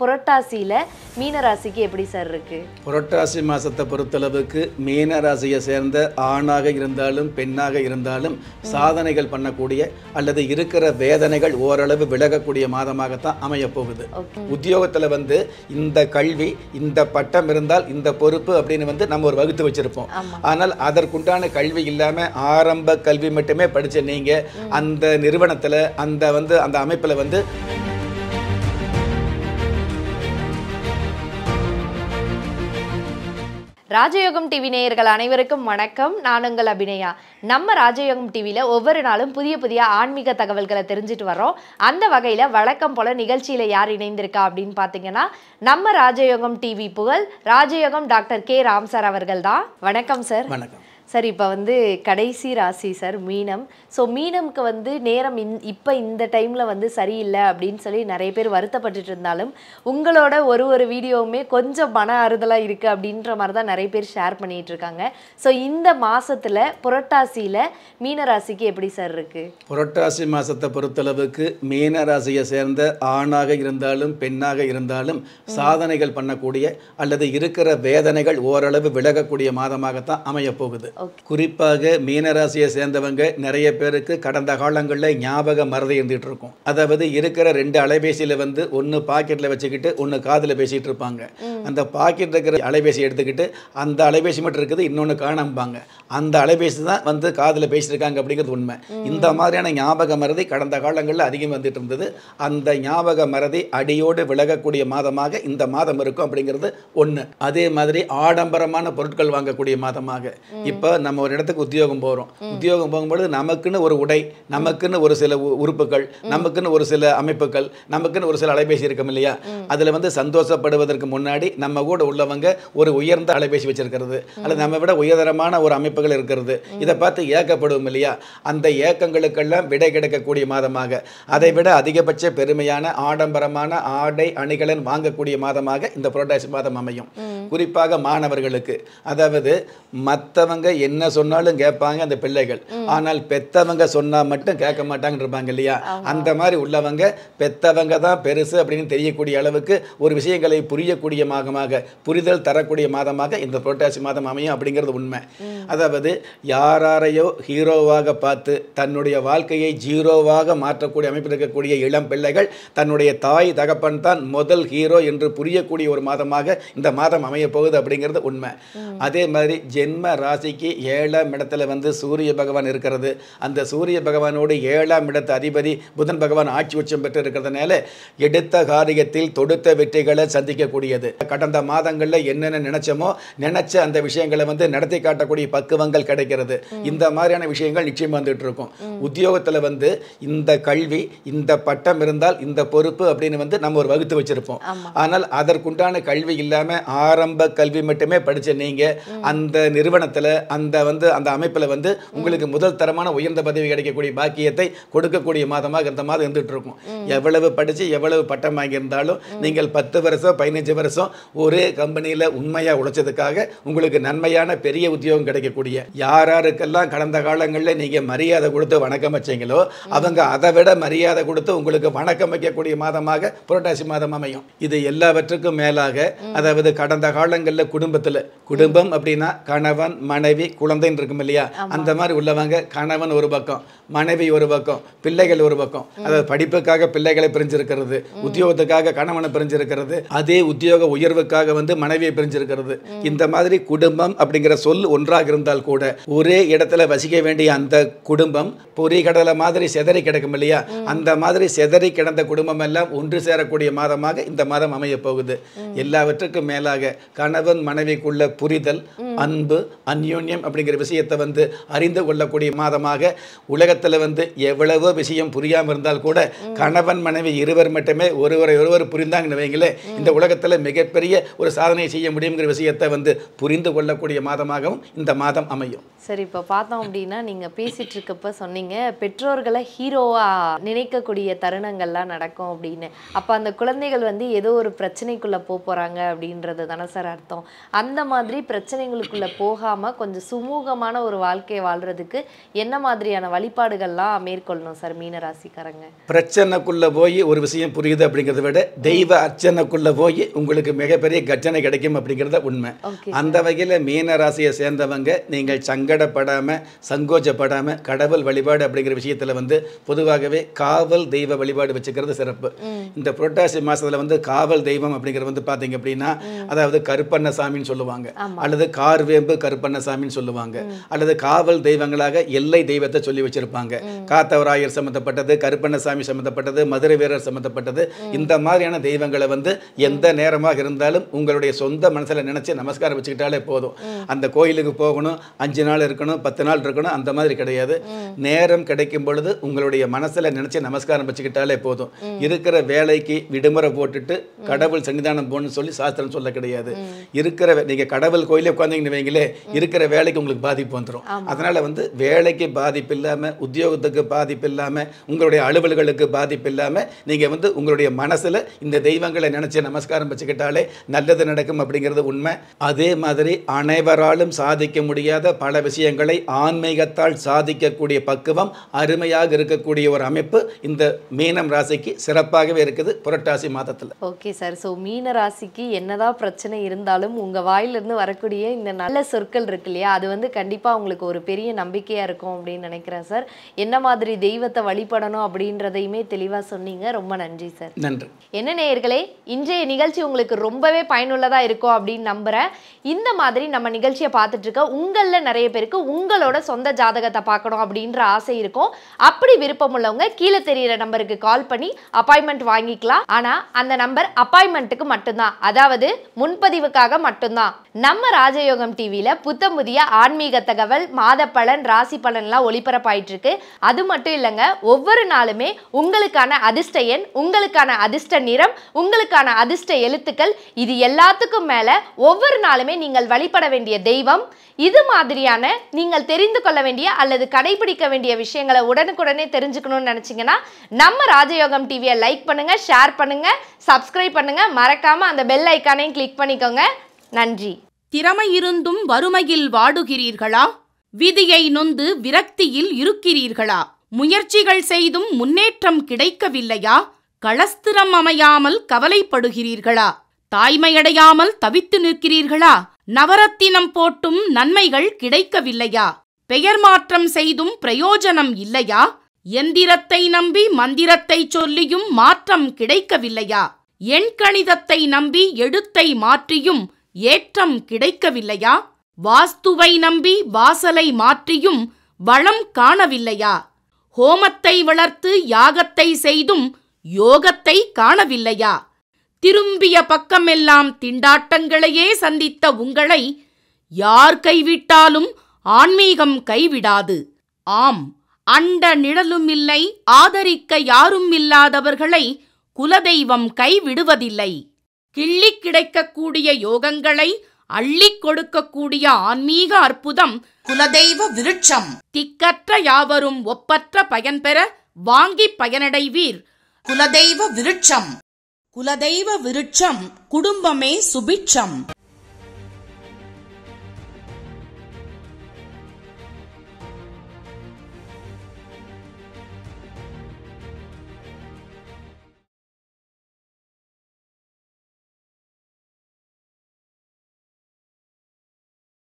புரட்டாசியில மீன ராசிக்கு எப்படி சார் இருக்கு? புரட்டாசி மாசத்தை பொறுத்தளவுக்கு மீன ராசியை சேர்ந்த ஆணாக இருந்தாலும் பெண்ணாக இருந்தாலும் சாதனைகள் பண்ணக்கூடிய அல்லது இருக்கிற வேதனைகள் ஓரளவு விலகக்கூடிய மாதமாகத்தான் அமைய போகுது. உத்தியோகத்துல இந்த கல்வி இந்த பட்டம் இருந்தால் இந்த பொறுப்பு அப்படின்னு நம்ம ஒரு வகுத்து வச்சிருப்போம். ஆனால் அதற்குண்டான கல்வி இல்லாம ஆரம்ப கல்வி மட்டுமே படிச்ச நீங்க அந்த நிறுவனத்துல அந்த அமைப்புல ராஜயோகம் டிவி நேயர்கள் அனைவருக்கும் வணக்கம். நான் உங்கள் அபிநயா. நம்ம ராஜயோகம் டிவியில் ஒவ்வொரு நாளும் புதிய புதிய ஆன்மீக தகவல்களை தெரிஞ்சுட்டு வரோம். அந்த வகையில் வழக்கம் போல நிகழ்ச்சியில் யார் இணைந்திருக்கா அப்படின்னு பார்த்தீங்கன்னா நம்ம ராஜயோகம் டிவி புகழ் ராஜயோகம் டாக்டர் கே ராம் சார் அவர்கள் தான். வணக்கம் சார். வணக்கம் சார். இப்போ கடைசி ராசி சார் மீனம். ஸோ மீனம்க்கு நேரம் இப்போ இந்த டைமில் சரியில்லை அப்படின்னு சொல்லி நிறைய பேர் வருத்தப்பட்டுட்டு இருந்தாலும் உங்களோட ஒரு வீடியோவுமே கொஞ்சம் மன ஆறுதலாக இருக்குது அப்படின்ற மாதிரி தான் நிறைய பேர் ஷேர் பண்ணிகிட்டு இருக்காங்க. ஸோ இந்த மாதத்தில் புரட்டாசியில் மீன ராசிக்கு எப்படி சார் இருக்குது? புரட்டாசி மாதத்தை பொறுத்தளவுக்கு மீன ராசியை சேர்ந்த ஆணாக இருந்தாலும் பெண்ணாக இருந்தாலும் சாதனைகள் பண்ணக்கூடிய அல்லது இருக்கிற வேதனைகள் ஓரளவு விலகக்கூடிய மாதமாகத்தான் அமைய போகுது. குறிப்பாக மீனராசியை சேர்ந்தவங்க நிறைய பேருக்கு கடந்த காலங்களில் ஞாபக மறதி இருந்துட்டு இருக்கும். அதாவது இருக்கிற 2 அலைபேசியில் ஒன்று பாக்கெட்டில் வச்சுக்கிட்டு ஒன்று காதில் பேசிகிட்டு இருப்பாங்க. அந்த பாக்கெட்டில் இருக்கிற அலைபேசி எடுத்துக்கிட்டு அந்த அலைபேசி மட்டும் இருக்குது, இன்னொன்று காணாம்பாங்க. அந்த அலைபேசி தான் காதில் பேசியிருக்காங்க அப்படிங்கிறது உண்மை. இந்த மாதிரியான ஞாபக மறதி கடந்த காலங்களில் அதிகம் வந்துட்டு இருந்தது. அந்த ஞாபக மறதி அடியோடு விலகக்கூடிய மாதமாக இந்த மாதம் இருக்கும் அப்படிங்கிறது ஒன்று. அதே மாதிரி ஆடம்பரமான பொருட்கள் வாங்கக்கூடிய மாதமாக இப்போ நம்ம ஒரு இடத்துக்கு உத்தியோகம் போகிறோம். உத்தியோகம் போகும்பொழுது நமக்குன்னு ஒரு உடை, நமக்குன்னு ஒரு சில உறுப்புகள், நமக்குன்னு ஒரு சில அமைப்புகள், நமக்குன்னு ஒரு சில அலைபேசி இருக்கும் இல்லையா? அதில் சந்தோஷப்படுவதற்கு முன்னாடி நம்ம கூட உள்ளவங்க ஒரு உயர்ந்த அலைபேசி வச்சிருக்கிறது அல்லது நம்ம விட உயர்தரமான ஒரு அமைப்புகள் இருக்கிறது, இதை பார்த்து ஏக்கப்படுவோம் இல்லையா? அந்த ஏக்கங்களுக்கெல்லாம் விடை கிடைக்கக்கூடிய மாதமாக, அதை விட அதிகபட்ச பெருமையான ஆடம்பரமான ஆடை அணிகளை வாங்கக்கூடிய மாதமாக இந்த புரட்டாசி மாதம் அமையும். குறிப்பாக மாணவர்களுக்கு, அதாவது மற்றவங்க என்ன சொன்னாலும் கேட்பாங்க அந்த பிள்ளைகள், ஆனால் பெத்தவங்க சொன்னா மட்டும் கேட்க மாட்டாங்க இருப்பாங்க இல்லையா? அந்த மாதிரி உள்ளவங்க பெத்தவங்க தான் பெருசு அப்படின்னு தெரியக்கூடிய அளவுக்கு ஒரு விஷயங்களை புரியக்கூடிய மாதமாக, புரிதல் தரக்கூடிய மாதமாக இந்த புரட்டாசி மாதம் அமையும் அப்படிங்கிறது உண்மை. அதாவது யாரையோ ஹீரோவாக பார்த்து தன்னுடைய வாழ்க்கையை ஜீரோவாக மாற்றக்கூடிய அமைப்பில் இருக்கக்கூடிய இளம் பிள்ளைகள் தன்னுடைய தாய் தகப்பன் தான் முதல் ஹீரோ என்று புரியக்கூடிய ஒரு மாதமாக இந்த மாதம் அமைய போகுது அப்படிங்கிறது உண்மை. அதே மாதிரி ஜென்ம ராசிக்கு 7ஆம் இடத்துல சூரிய பகவான் இருக்கிறது. அந்த சூரிய பகவானோடு 7ஆம் இடத்து அதிபதி புதன் பகவான் ஆட்சி உச்சம் பெற்று இருக்கிறதுனால எடுத்த காரியத்தில் தொடுத்த வெற்றிகளை சந்திக்கக்கூடியது. கடந்த மாதங்களில் என்னென்ன நினைச்ச அந்த விஷயங்களை நடத்தி காட்டக்கூடிய பக்குவங்கள் கிடைக்கிறது. இந்த மாதிரியான விஷயங்கள் நிச்சயம் வந்துட்டு இருக்கும். உத்தியோகத்தில் இந்த கல்வி இந்த பட்டம் இருந்தால் இந்த பொறுப்பு அப்படின்னு நம்ம ஒரு வகுத்து வச்சிருப்போம். ஆனால் அதற்குண்டான கல்வி இல்லாம ஆரம்ப கல்வி மட்டுமே படிச்ச நீங்க அந்த நிறுவனத்தில் அந்த அமைப்பில் உங்களுக்கு முதல் தரமான உயர்ந்த பதவி கிடைக்கக்கூடிய பாக்கியத்தை கொடுக்கக்கூடிய மாதமாக இந்த மாதம் இருந்துட்டு இருக்கும். எவ்வளவு படிச்சு எவ்வளவு பட்டம் வாங்கியிருந்தாலும் நீங்கள் 10 வருஷம் 15 வருஷம் ஒரே கம்பெனியில் உண்மையாக உழைச்சதுக்காக உங்களுக்கு நன்மையான பெரிய உத்தியோகம் கிடைக்கக்கூடிய, யாருக்கெல்லாம் கடந்த காலங்களில் நீங்க மரியாதை கொடுத்து வணக்கம் வச்சீங்களோ அவங்க அதை விட மரியாதை கொடுத்து உங்களுக்கு வணக்கம் வைக்கக்கூடிய மாதமாக புரட்டாசி மாதம் அமையும். இது எல்லாவற்றுக்கும் மேலாக, அதாவது கடந்த காலங்களில் குடும்பம் அப்படின்னா கணவன் மனைவி குழந்தைன்னு இருக்கும் இல்லையா? அந்த மாதிரி உள்ளவங்க கணவன் ஒரு பக்கம், மனைவி ஒரு பக்கம், பிள்ளைகள் ஒரு பக்கம். அதாவது படிப்புக்காக பிள்ளைகளை பிரிஞ்சிருக்கிறது, உத்தியோகத்துக்காக கணவனை பிரிஞ்சிருக்கிறது, அதே உத்தியோக உயர்வுக்காக மனைவியை பிரிஞ்சிருக்கிறது. இந்த மாதிரி குடும்பம் அப்படிங்கிற சொல் ஒன்றாக இருந்தால் கூட ஒரே இடத்துல வசிக்க வேண்டிய அந்த குடும்பம் பொறிகடலை மாதிரி செதறி கிடக்கும் இல்லையா? அந்த மாதிரி செதறி கிடந்த குடும்பம் எல்லாம் ஒன்று சேரக்கூடிய மாதமாக இந்த மாதம் அமைய போகுது. எல்லாவற்றுக்கும் மேலாக கணவன் மனைவிக்குள்ள புரிதல், அன்பு, அந்யோன்யம் அப்படிங்கிற விஷயத்தை அறிந்து கொள்ளக்கூடிய மாதமாக, உலகத்தில் எவ்வளவோ விஷயம் புரியாமல் இருந்தால் கூட கணவன் மனைவி இருவர் மட்டுமே ஒருவர் புரிந்தாங்கன்னு வைங்களே, இந்த உலகத்தில் மிகப்பெரிய ஒரு சாதனை செய்ய முடியுங்கிற விஷயத்தை புரிந்து கொள்ளக்கூடிய மாதமாகவும் இந்த மாதம் அமையும். சரி, இப்போ பார்த்தோம் அப்படின்னா நீங்கள் பேசிகிட்டு இருக்கப்ப சொன்னீங்க பெற்றோர்களை ஹீரோவாக நினைக்கக்கூடிய தருணங்கள்லாம் நடக்கும் அப்படின்னு. அப்போ அந்த குழந்தைகள் ஏதோ ஒரு பிரச்சனைக்குள்ளே போகிறாங்க அப்படின்றது தானே சார் அர்த்தம். அந்த மாதிரி பிரச்சனைகளுக்குள்ள போகாம கொஞ்சம் சுமூகமான ஒரு வாழ்க்கையை வாழ்றதுக்கு என்ன மாதிரியான வழிபாடுகள்லாம் மேற்கொள்ளணும் சார் மீனராசிக்காரங்க? பிரச்சனைக்குள்ள போய் ஒரு விஷயம் புரியுது அப்படிங்கிறத விட தெய்வ அர்ச்சனைக்குள்ள போய் உங்களுக்கு மிகப்பெரிய கர்ஜனை கிடைக்கும் அப்படிங்கிறத உண்மை. அந்த வகையில் மீன ராசியை சேர்ந்தவங்க நீங்கள் சங்கடப்படாம சங்கோஜப்படாம கடவுள் வழிபாடு அப்படிங்கிற விஷயத்துல வந்து பொதுவாகவே காவல் தெய்வ வழிபாடு வச்சுக்கிறது சிறப்பு. இந்த புரட்டாசி மாசத்துல வந்து காவல் தெய்வம் அப்படிங்கிறது வந்து பாத்தீங்க அப்படின்னா அதாவது கருப்பண்ணசாமின்னு சொல்லுவாங்க, அல்லது கார்வேம்பு கருப்பண்ணசாமின்னு சொல்லுவாங்க, அல்லது காவல் தெய்வங்களாக எல்லை தெய்வத்தை சொல்லி வச்சிருப்பாங்க. காத்தவராயர் சம்பந்தப்பட்டது, கருப்பண்ணசாமி சம்பந்தப்பட்டது, மதுரை வீரர் சம்பந்தப்பட்டது. இந்த மாதிரியான தெய்வங்களை வந்து எந்த நேரமாக இருந்தாலும் உங்களுடைய சொந்த மனசுல நினைச்சு நமஸ்காரம் வச்சுக்கிட்டாலே போதும். அந்த கோயிலுக்கு போகணும், 5 நாள் இருக்கணும், 10 நாள் இருக்கணும், அந்த மாதிரி கிடையாது. நேரம் கிடைக்கும் பொழுது உங்களுடைய மனசுல நினைச்சு நமஸ்காரம் வச்சுக்கிட்டாலே போதும். இருக்கிற வேலைக்கு விடுமுறை போட்டுட்டு கடவுள் சன்னிதானம் போகணும்னு சொல்லி சாஸ்திரம் சொல்ல கிடையாது. இருக்கிற நீங்க கடவுள் கோயிலே உட்கார்ந்தீங்கன்னு வைங்களே, இருக்கிற வேலைக்கு உங்களுக்கு பாதிப்பு வந்துடும். அதனால வந்து வேலைக்கு பாதிப்பு இல்லாம, உத்தியோகத்துக்கு பாதிப்பு இல்லாம, உங்களுடைய அலுவல்களுக்கு பாதிப்பு இல்லாம நீங்க வந்து உங்களுடைய மனசுல இந்த தெய்வங்களை நினைச்சு நமஸ்காரம் வச்சுக்கிட்டாலே நல்லது நடக்கும் அப்படிங்கிறது உண்மை. அதே மாதிரி அனைவராலும் சாதிக்க முடியாத பல விஷயங்களை ஆன்மீகத்தால் சாதிக்கக்கூடிய பக்குவம் அருமையாக இருக்கக்கூடிய ஒரு அமைப்பு இந்த மீனம் ராசிக்கு சிறப்பாகவே இருக்குது புரட்டாசி மாதத்துல. Okay sir. ஸோ மீன ராசிக்கு என்னதான் பிரச்சனை இருந்தாலும் உங்க வாயிலிருந்து வரக்கூடிய இந்த நல்ல சொற்கள் இருக்கு இல்லையா, அது வந்து கண்டிப்பா உங்களுக்கு ஒரு பெரிய நம்பிக்கையா இருக்கும் அப்படின்னு நினைக்கிறேன் சார். என்ன மாதிரி தெய்வத்தை வழிபடணும் அப்படின்றதையுமே தெளிவா சொன்னீங்க. ரொம்ப நன்றி சார். நன்றி. என்ன நேயர்களே, இன்றைய நிகழ்ச்சி உங்களுக்கு ரொம்பவே பயனுள்ளதா இருக்கும் அப்படின்னு நம்புறேன். இந்த மாதிரி நம்ம நிகழ்ச்சியை பார்த்துட்டு இருக்க உங்கள நிறைய பேருக்கு உங்களோட சொந்த ஜாதகத்தை பார்க்கணும் அப்படின்ற ஆசை இருக்கும். அப்படி விருப்பம் உள்ளவங்க கீழே தெரியிற நம்பருக்கு கால் பண்ணி அப்பாயின்மெண்ட் வாங்கிக்கலாம். ஆனா அந்த நம்பர் அப்பாயின்மெண்ட்டுக்கு மட்டும்தான், அதாவது முன்பதிவுக்காக மட்டும்தான். நம்ம ராஜயோகம் டிவியில புத்தம் புதிய ஆன்மீக தகவல், மாத பலன், ராசி பலன்லாம் ஒளிபரப்பாயிட்டு இருக்கு. அது மட்டும் இல்லைங்க, ஒவ்வொரு நாளுமே உங்களுக்கான அதிர்ஷ்ட எண், உங்களுக்கான அதிர்ஷ்ட நிறம், உங்களுக்கான அதிர்ஷ்ட எழுத்துக்கள், இது எல்லாத்துக்கும் மேல ஒவ்வொரு நாளுமே நீங்கள் வழிபட வேண்டிய தெய்வம், இது மாதிரியான நீங்கள் தெரிந்து கொள்ள வேண்டிய அல்லது கடைபிடிக்க வேண்டிய விஷயங்களை உடனுக்குடனே தெரிஞ்சுக்கணும்னு நினைச்சீங்கன்னா நம்ம ராஜயோகம் டிவியை லைக் பண்ணுங்க, ஷேர் பண்ணுங்க, சப்ஸ்கிரைப் பண்ணுங்க, மறக்காம அந்த பெல் ஐக்கானையும் கிளிக் பண்ணிக்கோங்க. நன்றி. திறமை இருந்தும் வறுமையில் வாடுகிறீர்களா? விதியை நொந்து விரக்தியில் இருக்கிறீர்களா? முயற்சிகள் செய்தும் முன்னேற்றம் கிடைக்கவில்லையா? களஸ்திரம் அமையாமல் கவலைப்படுகிறீர்களா? தாய்மையடையாமல் தவித்து நிற்கிறீர்களா? நவரத்தினம் போட்டும் நன்மைகள் கிடைக்கவில்லையா? பெயர் மாற்றம் செய்தும் பிரயோஜனம் இல்லையா? எந்திரத்தை நம்பி மந்திரத்தை சொல்லியும் மாற்றம் கிடைக்கவில்லையா? எண்கணிதத்தை நம்பி எழுத்தை மாற்றியும் ஏற்றம் கிடைக்கவில்லையா? வாஸ்துவை நம்பி வாசலை மாற்றியும் வளம் காணவில்லையா? ஹோமத்தை வளர்த்து யாகத்தை செய்தும் யோகத்தை காணவில்லையா? திரும்பிய பக்கமெல்லாம் திண்டாட்டங்களையே சந்தித்த உங்களை யார் கைவிட்டாலும் ஆன்மீகம் கைவிடாது. ஆம், அண்ட நிழலுமில்லை, ஆதரிக்க யாரும் இல்லாதவர்களை குலதெய்வம் கைவிடுவதில்லை. கிள்ளிக் கிடைக்கக்கூடிய யோகங்களை அள்ளிக் கொடுக்கக்கூடிய ஆன்மீக அற்புதம் குலதெய்வ விருட்சம். திக்கற்ற யாவரும் ஒப்பற்ற பயன்பெற வாங்கி பயனடைவீர். குலதெய்வ விருட்சம். குலதெய்வ விருட்சம் குடும்பமே சுபிட்சம்.